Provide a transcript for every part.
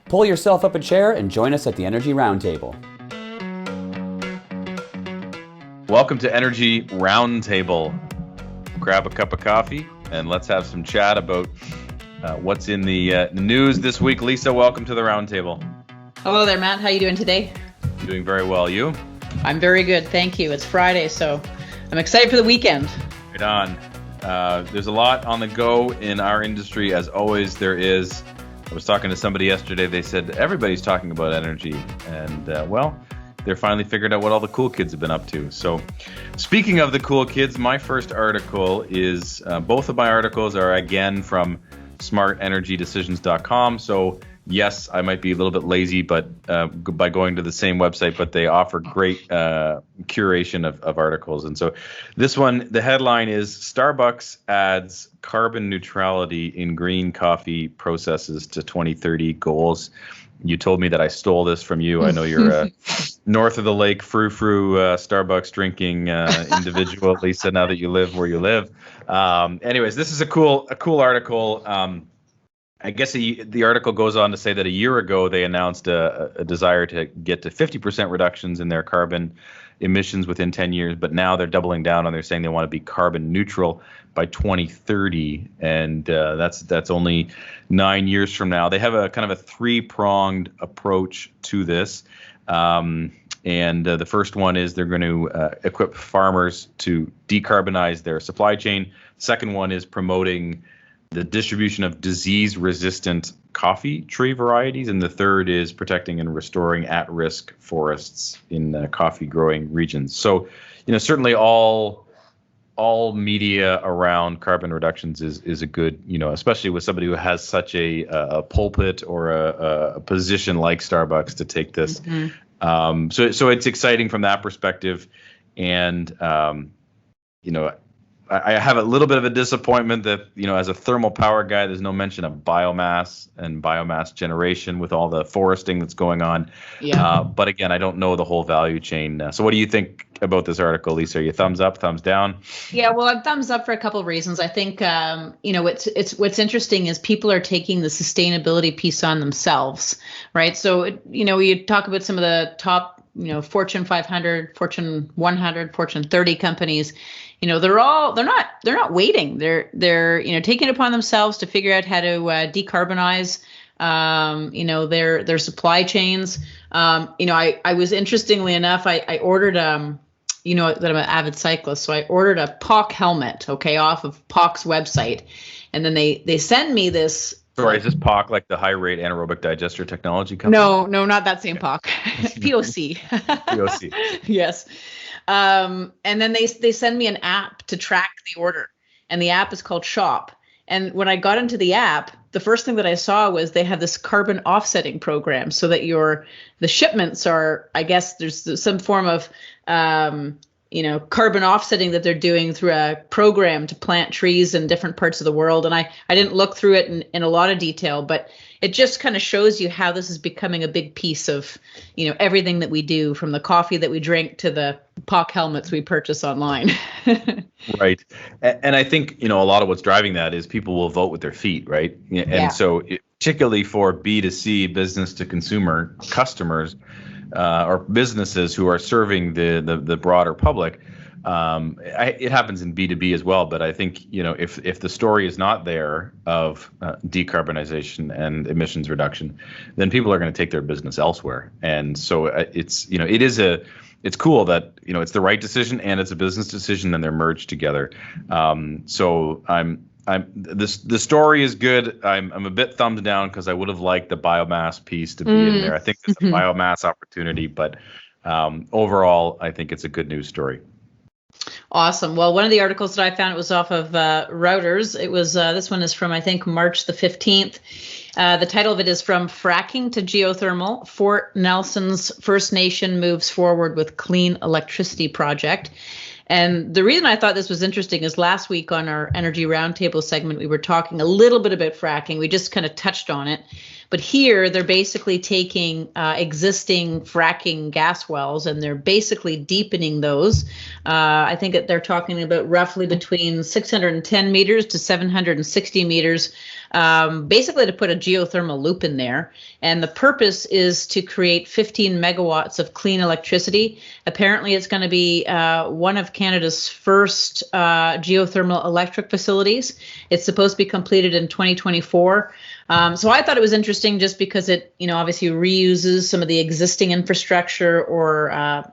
Pull yourself up a chair and join us at the Energy Roundtable. Welcome to Energy Roundtable. Grab a cup of coffee and let's have some chat about what's in the news this week. Lisa, welcome to the Roundtable. Hello there, Matt. How are you doing today? Doing very well. You? I'm very good, thank you. It's Friday, so I'm excited for the weekend. Right on. There's a lot on the go in our industry, as always there is. I was talking to somebody yesterday. They said everybody's talking about energy, and they're finally figured out what all the cool kids have been up to. So speaking of the cool kids, my first article is, both of my articles are again from smartenergydecisions.com. So yes, I might be a little bit lazy, but by going to the same website, but they offer great curation of articles. And so this one, the headline is Starbucks adds carbon neutrality in green coffee processes to 2030 goals. You told me that I stole this from you. I know you're a north of the lake frou-frou Starbucks drinking individual, Lisa, now that you live where you live. Anyways, this is a cool article. I guess the article goes on to say that a year ago they announced a desire to get to 50% reductions in their carbon emissions within 10 years, but now they're doubling down and they're saying they want to be carbon neutral by 2030, and that's only 9 years from now. They have a kind of a three-pronged approach to this, and the first one is they're going to equip farmers to decarbonize their supply chain. Second one is promoting the distribution of disease-resistant coffee tree varieties, and the third is protecting and restoring at-risk forests in coffee-growing regions. So, certainly all media around carbon reductions is a good, especially with somebody who has such a pulpit or a position like Starbucks to take this. Mm-hmm. So it's exciting from that perspective, and I have a little bit of a disappointment that, as a thermal power guy, there's no mention of biomass and biomass generation with all the foresting that's going on. Yeah. But again, I don't know the whole value chain. So what do you think about this article, Lisa? Are you thumbs up, thumbs down? Yeah, well, I'm thumbs up for a couple of reasons. I think, what's interesting is people are taking the sustainability piece on themselves, right? So, you talk about some of the top, Fortune 500, Fortune 100, Fortune 30 companies. They're not waiting. They're taking it upon themselves to figure out how to decarbonize, their supply chains. I was, interestingly enough, I ordered, that I'm an avid cyclist, so I ordered a POC helmet, off of POC's website, and then they send me this. Sorry, is this POC like the high rate anaerobic digester technology company? No, not that same POC. POC. POC. Yes. And then they send me an app to track the order, and the app is called Shop. And when I got into the app, the first thing that I saw was they have this carbon offsetting program, so that the shipments are, I guess there's some form of, carbon offsetting that they're doing through a program to plant trees in different parts of the world. And I didn't look through it in a lot of detail, but it just kind of shows you how this is becoming a big piece of, everything that we do, from the coffee that we drink to the POC helmets we purchase online. Right. And I think, a lot of what's driving that is people will vote with their feet, right? And so particularly for B2C, business to consumer customers, or businesses who are serving the broader public, it happens in B2B as well. But I think, if the story is not there of decarbonization and emissions reduction, then people are going to take their business elsewhere. And so it's cool that, it's the right decision and it's a business decision, and they're merged together. So the story is good. I'm a bit thumbs down because I would have liked the biomass piece to be in there. I think it's a biomass opportunity, but overall, I think it's a good news story. Awesome. Well, one of the articles that I found, it was off of Routers. It was this one is from, I think, March the 15th. The title of it is From Fracking to Geothermal, Fort Nelson's First Nation Moves Forward with Clean Electricity Project. And the reason I thought this was interesting is last week on our Energy Roundtable segment, we were talking a little bit about fracking. We just kind of touched on it. But here they're basically taking existing fracking gas wells and they're basically deepening those. I think that they're talking about roughly between 610 meters to 760 meters, basically to put a geothermal loop in there. And the purpose is to create 15 megawatts of clean electricity. Apparently, it's going to be one of Canada's first geothermal electric facilities. It's supposed to be completed in 2024. So I thought it was interesting just because it, obviously reuses some of the existing infrastructure or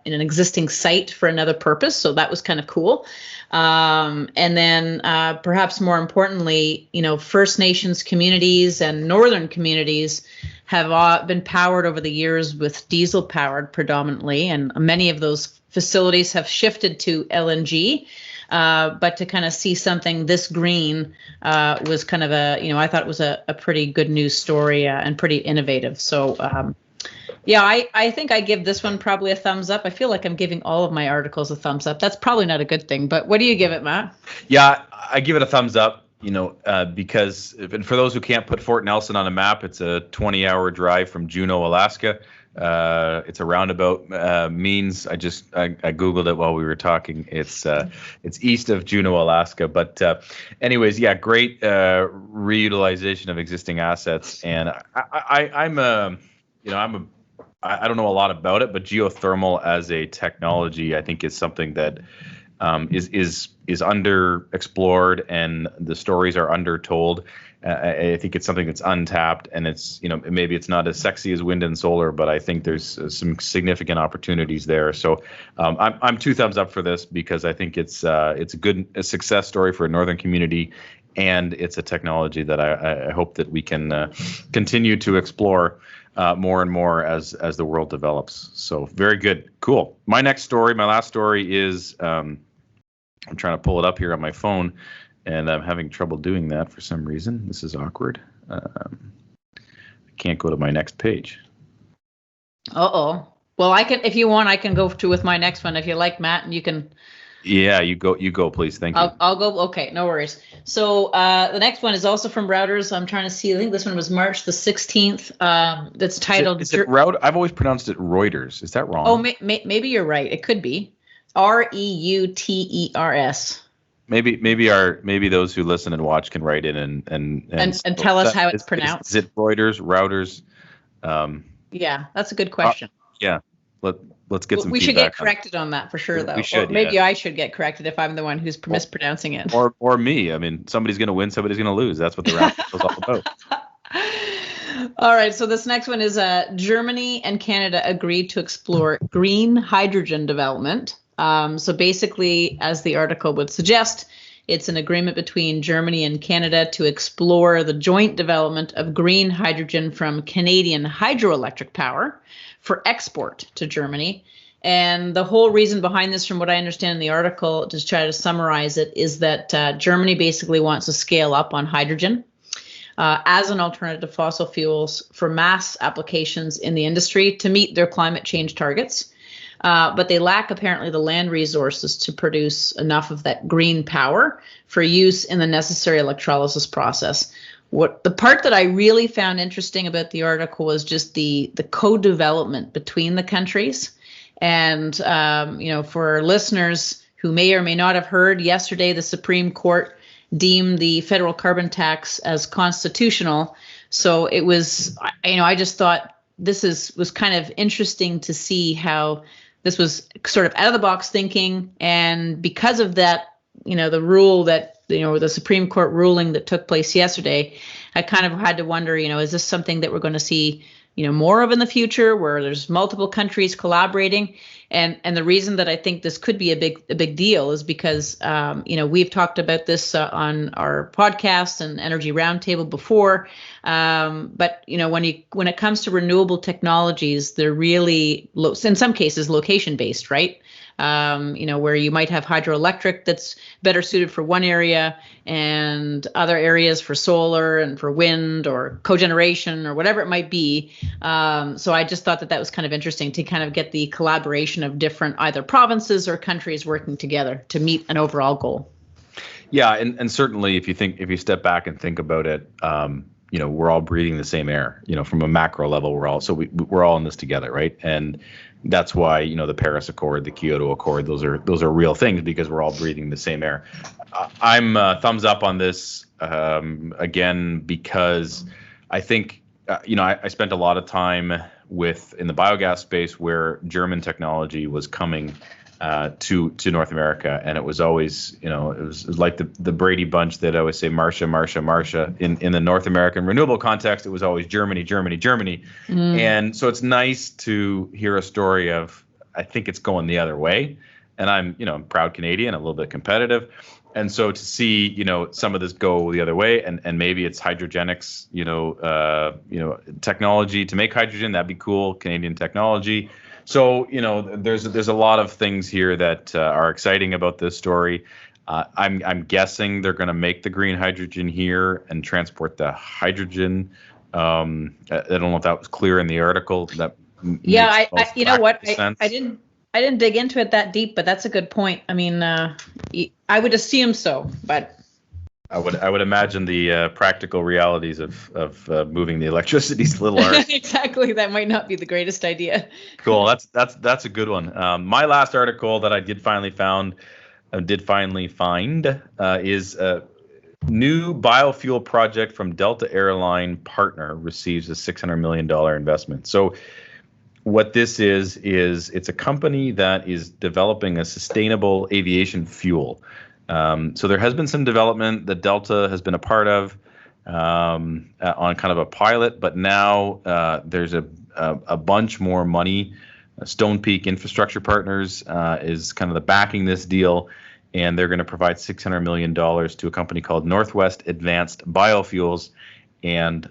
in an existing site for another purpose. So that was kind of cool. And then perhaps more importantly, First Nations communities and northern communities have been powered over the years with diesel powered predominantly. And many of those facilities have shifted to LNG. But to kind of see something this green was kind of I thought it was a pretty good news story and pretty innovative. So, I think I give this one probably a thumbs up. I feel like I'm giving all of my articles a thumbs up. That's probably not a good thing, but what do you give it, Matt? Yeah, I give it a thumbs up, because and for those who can't put Fort Nelson on a map, it's a 20-hour drive from Juneau, Alaska. It's a roundabout means. I Googled it while we were talking. It's east of Juneau, Alaska. But anyways, yeah, great reutilization of existing assets. And I don't know a lot about it, but geothermal as a technology, I think is something that is underexplored and the stories are undertold. I think it's something that's untapped, and it's maybe it's not as sexy as wind and solar, but I think there's some significant opportunities there. So I'm 2 thumbs up for this because I think it's a success story for a northern community, and it's a technology that I hope that we can continue to explore more and more as the world develops. So very good, cool. My last story is I'm trying to pull it up here on my phone. And I'm having trouble doing that for some reason. This is awkward. I can't go to my next page. Uh-oh. Well, I can, if you want, I can go with my next one if you like, Matt, and you can. Yeah, you go, please. Thank you. I'll go. Okay, no worries. So the next one is also from Routers. I'm trying to see. I think this one was March the 16th. That's titled. Is it Routers? I've always pronounced it Reuters. Is that wrong? Oh, maybe you're right. It could be Reuters. Maybe those who listen and watch can write in and tell us how it's pronounced. Is it Reuters, Routers? Yeah, that's a good question. Yeah, let's get some. We feedback should get corrected on that for sure, though. We should. Or maybe I should get corrected if I'm the one who's mispronouncing it. Or me. I mean, somebody's going to win, somebody's going to lose. That's what the roundtable is all about. All right. So this next one is Germany and Canada agreed to explore green hydrogen development. So basically, as the article would suggest, it's an agreement between Germany and Canada to explore the joint development of green hydrogen from Canadian hydroelectric power for export to Germany. And the whole reason behind this, from what I understand in the article, to try to summarize it, is that Germany basically wants to scale up on hydrogen as an alternative to fossil fuels for mass applications in the industry to meet their climate change targets. But they lack apparently the land resources to produce enough of that green power for use in the necessary electrolysis process. The part that I really found interesting about the article was just the co-development between the countries. And, for listeners who may or may not have heard, yesterday the Supreme Court deemed the federal carbon tax as constitutional. So it was, I just thought this was kind of interesting to see how this was sort of out of the box thinking. And because of that, the rule that, the Supreme Court ruling that took place yesterday, I kind of had to wonder, is this something that we're going to see, more of in the future, where there's multiple countries collaborating? And the reason that I think this could be a big deal is because, we've talked about this on our podcast and Energy Roundtable before. But when it comes to renewable technologies, they're really in some cases location based, right? where you might have hydroelectric that's better suited for one area and other areas for solar and for wind or cogeneration or whatever it might be. So I just thought that was kind of interesting to kind of get the collaboration of different either provinces or countries working together to meet an overall goal. Yeah, and certainly if you step back and think about it, we're all breathing the same air. From a macro level, we're all in this together, right? And that's why the Paris Accord, the Kyoto Accord, those are real things because we're all breathing the same air. I'm thumbs up on this again because I think I spent a lot of time in the biogas space where German technology was coming to North America, and it was always it was like the Brady Bunch that I always say Marsha. In the North American renewable context, it was always Germany. And so it's nice to hear a story of I think it's going the other way, and I'm I'm proud Canadian, a little bit competitive. And so to see, some of this go the other way, and maybe it's hydrogenics, technology to make hydrogen, that'd be cool, Canadian technology. So, there's a lot of things here that are exciting about this story. I'm guessing they're going to make the green hydrogen here and transport the hydrogen. I don't know if that was clear in the article. Yeah, I didn't dig into it that deep, but that's a good point. I mean, I would assume so, but I would imagine the practical realities of moving the electricity is a little hard. Exactly, that might not be the greatest idea. Cool, that's a good one. My last article that I did finally find is a new biofuel project from Delta Airline partner receives a $600 million investment. So what this is it's a company that is developing a sustainable aviation fuel. So there has been some development that Delta has been a part of on kind of a pilot, but now there's a bunch more money. Stone Peak Infrastructure Partners is kind of the backing this deal, and they're going to provide $600 million to a company called Northwest Advanced Biofuels. And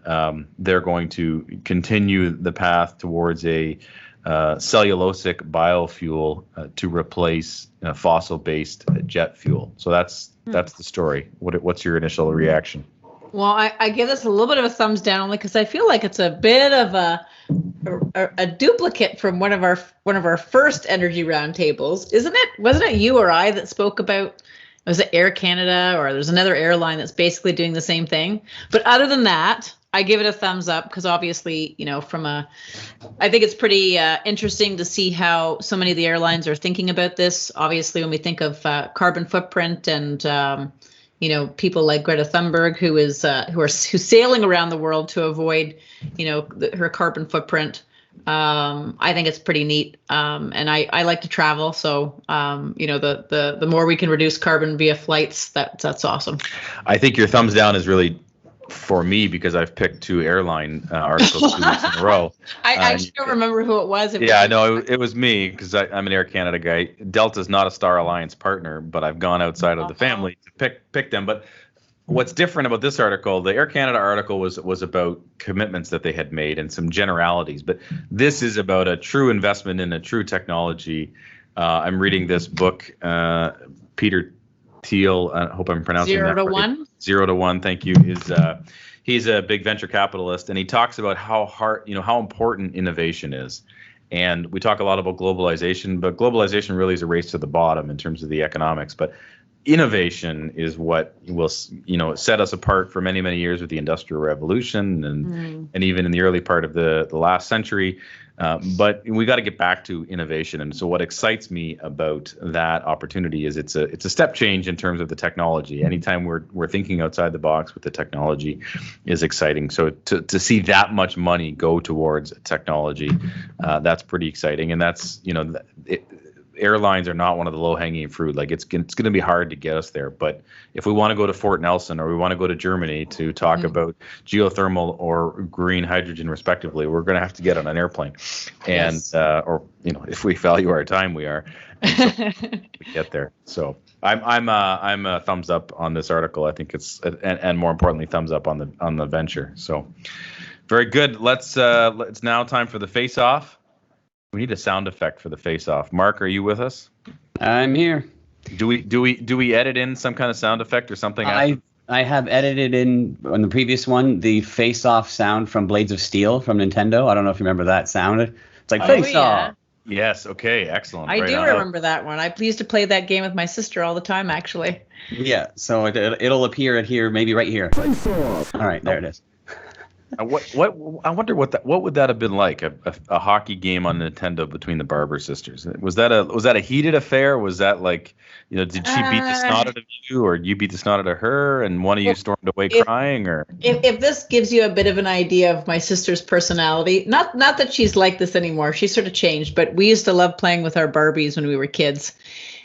they're going to continue the path towards a cellulosic biofuel to replace fossil-based jet fuel. So that's the story. What's your initial reaction? Well, I give this a little bit of a thumbs down only because I feel like it's a bit of a duplicate from one of our first energy roundtables, isn't it? Wasn't it you or I that spoke about? Was it Air Canada, or there's another airline that's basically doing the same thing? But other than that, I give it a thumbs up because obviously, I think it's pretty interesting to see how so many of the airlines are thinking about this. Obviously, when we think of carbon footprint and, people like Greta Thunberg, who's sailing around the world to avoid, her carbon footprint. I think it's pretty neat. And I like to travel. So, the more we can reduce carbon via flights, that's awesome. I think your thumbs down is really for me because I've picked two airline articles 2 weeks in a row. I actually don't remember who it was. It was me because I'm an Air Canada guy. Delta's not a Star Alliance partner, but I've gone outside of the family to pick them. But what's different about this article, the Air Canada article was about commitments that they had made and some generalities, but this is about a true investment in a true technology. I'm reading this book, Peter Thiel, I hope I'm pronouncing that right. 0 to 1, thank you. He's a big venture capitalist, and he talks about how important innovation is. And we talk a lot about globalization, but globalization really is a race to the bottom in terms of the economics. But innovation is what will set us apart for many, many years with the Industrial Revolution and even in the early part of the last century. But we got to get back to innovation. And so what excites me about that opportunity is it's a step change in terms of the technology. Anytime we're thinking outside the box with the technology is exciting. So to see that much money go towards technology, that's pretty exciting. And that's, airlines are not one of the low-hanging fruit. Like it's going to be hard to get us there. But if we want to go to Fort Nelson or we want to go to Germany to talk about geothermal or green hydrogen, respectively, we're going to have to get on an airplane. And if we value our time, we are. And so we get there. So I'm a thumbs up on this article. I think it's and more importantly, thumbs up on the venture. So very good. It's now time for the Faceoff. We need a sound effect for the face-off. Mark, are you with us? I'm here. Do we edit in some kind of sound effect or something? I have edited in on the previous one the face-off sound from Blades of Steel from Nintendo. I don't know if you remember that sound. It's like face-off. Yes. Okay. Excellent. I do remember that one. I used to play that game with my sister all the time, actually. Yeah. So it'll appear at here, maybe right here. Face-off. All right, there it is. What I wonder what would that have been like, a hockey game on Nintendo between the Barber sisters? Was that a heated affair? Was that like, did she beat the snot out of you, or you beat the snot out of her, and one of you stormed away crying? Or if this gives you a bit of an idea of my sister's personality, not that she's like this anymore, she's sort of changed, but we used to love playing with our Barbies when we were kids.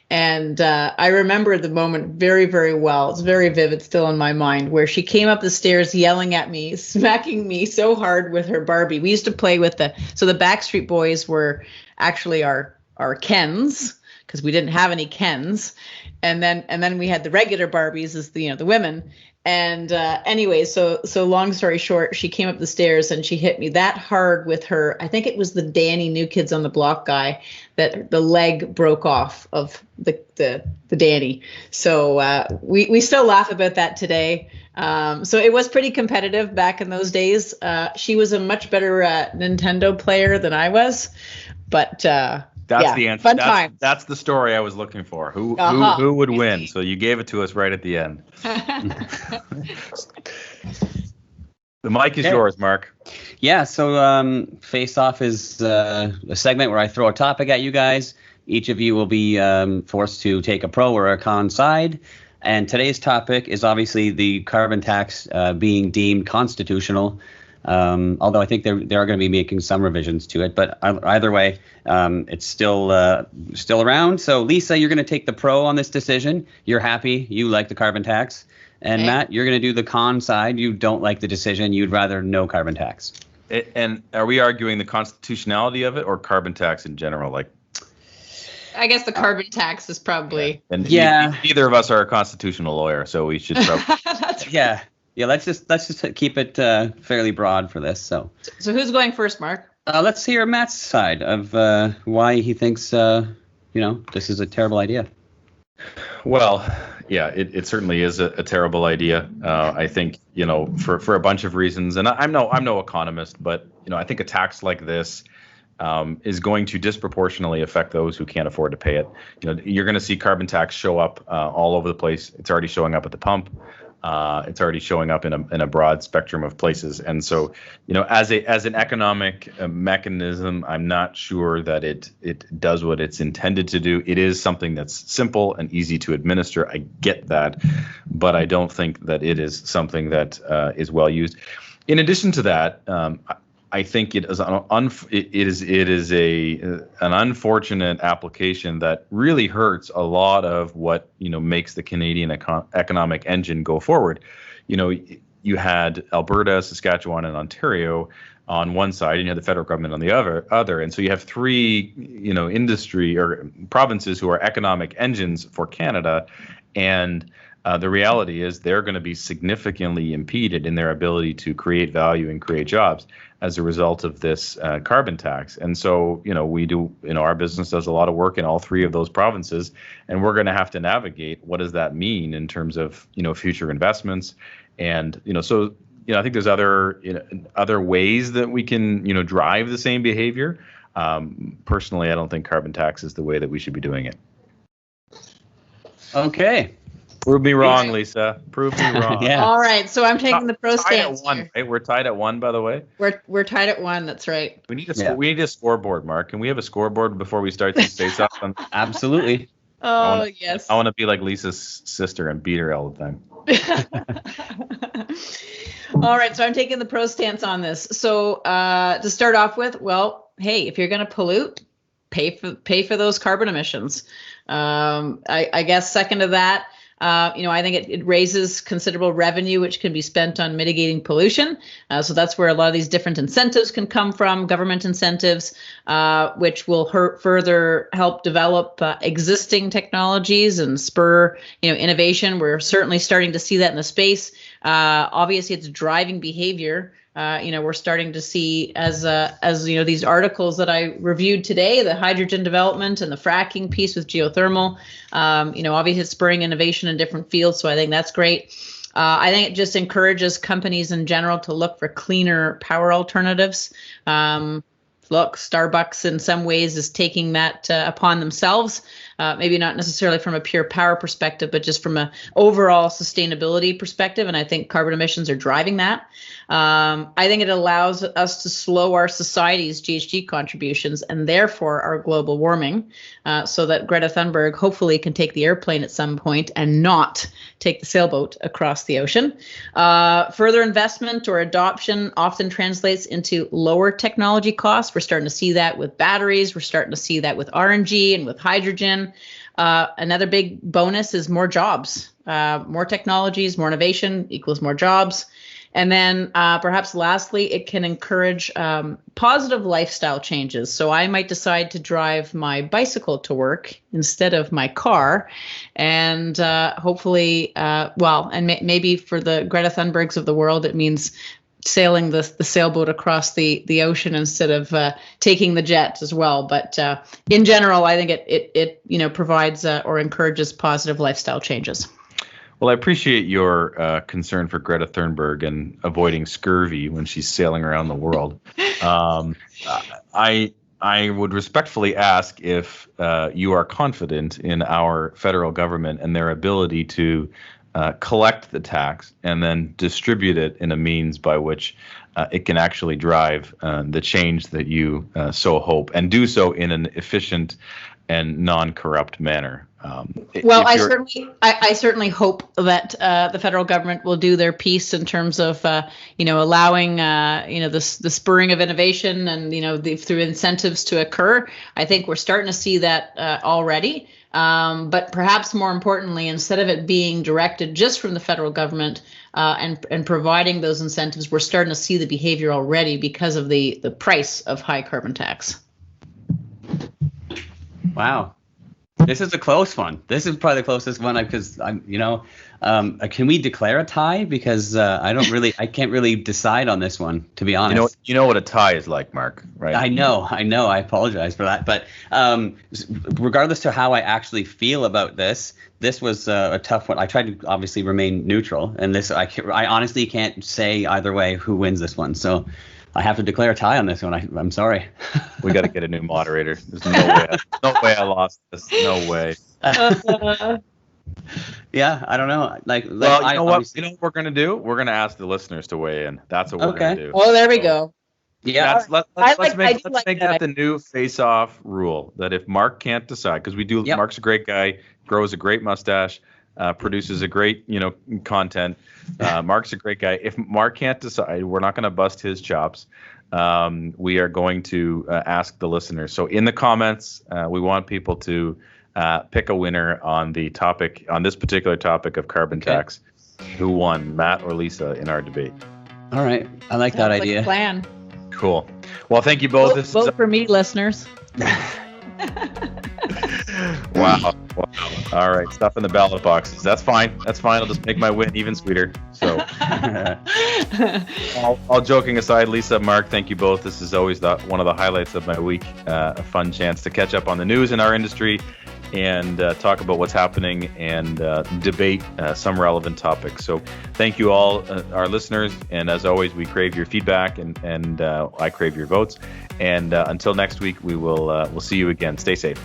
And I remember the moment very, very well. It's very vivid still in my mind, where she came up the stairs yelling at me, smacking me so hard with her Barbie. We used to play with the Backstreet Boys were actually our Kens, because we didn't have any Kens. And then we had the regular Barbies as the women. And anyway, so long story short, she came up the stairs and she hit me that hard with her. I think it was the Danny New Kids on the Block guy, that the leg broke off of the Danny. So we still laugh about that today. So it was pretty competitive back in those days. She was a much better Nintendo player than I was, but that's the answer. Fun time. That's the story I was looking for. Who would win? So you gave it to us right at the end. The mic is yours, Mark. Yeah, so Face Off is a segment where I throw a topic at you guys. Each of you will be forced to take a pro or a con side. And today's topic is obviously the carbon tax being deemed constitutional. Although I think they are going to be making some revisions to it. But either way, it's still around. So, Lisa, you're going to take the pro on this decision. You're happy. You like the carbon tax. And Matt, you're going to do the con side. You don't like the decision. You'd rather no carbon tax. And are we arguing the constitutionality of it or carbon tax in general? Like, I guess the carbon tax is probably. And neither of us are a constitutional lawyer, so we should probably. That's right. Yeah. Yeah, let's just keep it fairly broad for this. So who's going first, Mark? Let's hear Matt's side of why he thinks this is a terrible idea. Well, yeah, it certainly is a terrible idea. I think for a bunch of reasons, and I'm no economist, but I think a tax like this is going to disproportionately affect those who can't afford to pay it. You're going to see carbon tax show up all over the place. It's already showing up at the pump. It's already showing up in a broad spectrum of places. And so, as an economic mechanism, I'm not sure that it does what it's intended to do. It is something that's simple and easy to administer. I get that, but I don't think that it is something that is well used. In addition to that, I think it is an unfortunate application that really hurts a lot of what makes the Canadian economic engine go forward. You had Alberta, Saskatchewan, and Ontario on one side, and you had the federal government on the other, and so you have three industry or provinces who are economic engines for Canada, and the reality is they're going to be significantly impeded in their ability to create value and create jobs as a result of this carbon tax. And so, we do, our business does a lot of work in all three of those provinces, and we're going to have to navigate what does that mean in terms of, future investments. And, so, I think there's other ways that we can, drive the same behavior. Personally, I don't think carbon tax is the way that we should be doing it. Okay. Prove me wrong, Lisa. Prove me wrong. Yeah. All right. So I'm taking the pro stance. Right? We're tied at 1, by the way. We're tied at 1. That's right. We need a scoreboard, Mark. Can we have a scoreboard before we start these face-offs? Absolutely. Yes. I want to be like Lisa's sister and beat her all the time. All right. So I'm taking the pro stance on this. So to start off with, well, hey, if you're going to pollute, pay for those carbon emissions. I guess second to that, I think it raises considerable revenue, which can be spent on mitigating pollution. So that's where a lot of these different incentives can come from, government incentives, which will further help develop existing technologies and spur, innovation. We're certainly starting to see that in the space. Obviously, it's driving behavior We're starting to see as these articles that I reviewed today, the hydrogen development and the fracking piece with geothermal, obviously it's spurring innovation in different fields. So I think that's great. I think it just encourages companies in general to look for cleaner power alternatives. Look, Starbucks in some ways is taking that upon themselves, maybe not necessarily from a pure power perspective, but just from an overall sustainability perspective. And I think carbon emissions are driving that. I think it allows us to slow our society's GHG contributions and therefore our global warming, so that Greta Thunberg hopefully can take the airplane at some point and not take the sailboat across the ocean. Further investment or adoption often translates into lower technology costs. We're starting to see that with batteries. We're starting to see that with RNG and with hydrogen. Another big bonus is more jobs. More technologies, more innovation equals more jobs. And then perhaps lastly, it can encourage positive lifestyle changes. So I might decide to drive my bicycle to work instead of my car. And hopefully, maybe for the Greta Thunbergs of the world, it means sailing the sailboat across the ocean instead of taking the jet as well. But in general, I think it provides or encourages positive lifestyle changes. Well, I appreciate your concern for Greta Thunberg and avoiding scurvy when she's sailing around the world. I would respectfully ask if you are confident in our federal government and their ability to collect the tax and then distribute it in a means by which it can actually drive the change that you so hope, and do so in an efficient and non-corrupt manner. I certainly hope that the federal government will do their piece in terms of allowing the spurring of innovation and through incentives to occur. I think we're starting to see that already. But perhaps more importantly, instead of it being directed just from the federal government and providing those incentives, we're starting to see the behavior already because of the price of high carbon tax. Wow. This is a close one. This is probably the closest one because can we declare a tie? Because I can't really decide on this one, to be honest. You know what a tie is like, Mark, right? I know. I apologize for that. But regardless to how I actually feel about this was a tough one. I tried to obviously remain neutral, and I honestly can't say either way who wins this one. So I have to declare a tie on this one. I'm sorry. We got to get a new moderator. There's no way I lost this. No way. Yeah, I don't know. You know what we're gonna do? We're gonna ask the listeners to weigh in. That's what we're gonna do. Well, there we go. Yeah, let's make that the new face-off rule. That if Mark can't decide, because we do, yep. Mark's a great guy, grows a great mustache, produces a great content. Mark's a great guy. If Mark can't decide, we're not going to bust his chops. We are going to ask the listeners. So in the comments, we want people to pick a winner on this particular topic of carbon tax. Who won, Matt or Lisa, in our debate? All right, I like that idea. Plan. Cool. Well, thank you both. Vote for me, listeners. Wow. All right. Stuff in the ballot boxes. That's fine. I'll just make my win even sweeter. So, all joking aside, Lisa, Mark, thank you both. This is always one of the highlights of my week. A fun chance to catch up on the news in our industry and talk about what's happening and debate some relevant topics. So thank you all, our listeners. And as always, we crave your feedback and I crave your votes. And until next week, we'll see you again. Stay safe.